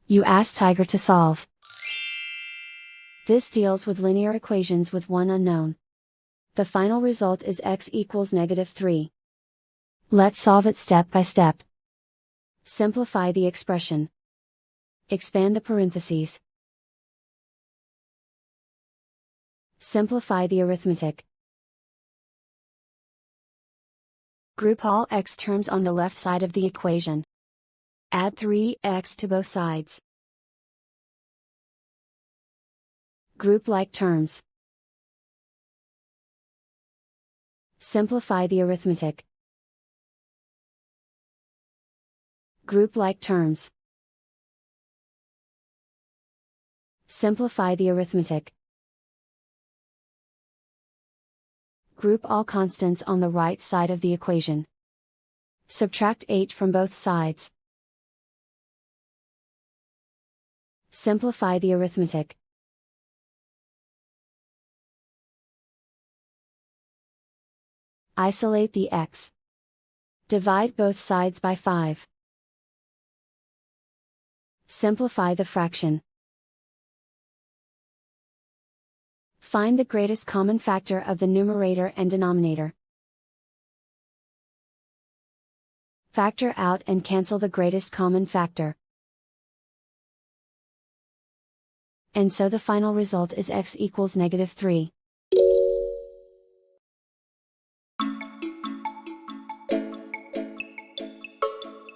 You ask Tiger to solve. This deals with linear equations with one unknown. The final result is x equals -3. Let's solve it step by step. Simplify the expression. Expand the parentheses. Simplify the arithmetic. Group all x terms on the left side of the equation. Add 3x to both sides. Group like terms. Simplify the arithmetic. Group like terms. Simplify the arithmetic. Group all constants on the right side of the equation. Subtract 8 from both sides. Simplify the arithmetic. Isolate the x. Divide both sides by 5. Simplify the fraction. Find the greatest common factor of the numerator and denominator. Factor out and cancel the greatest common factor. And so the final result is x equals -3.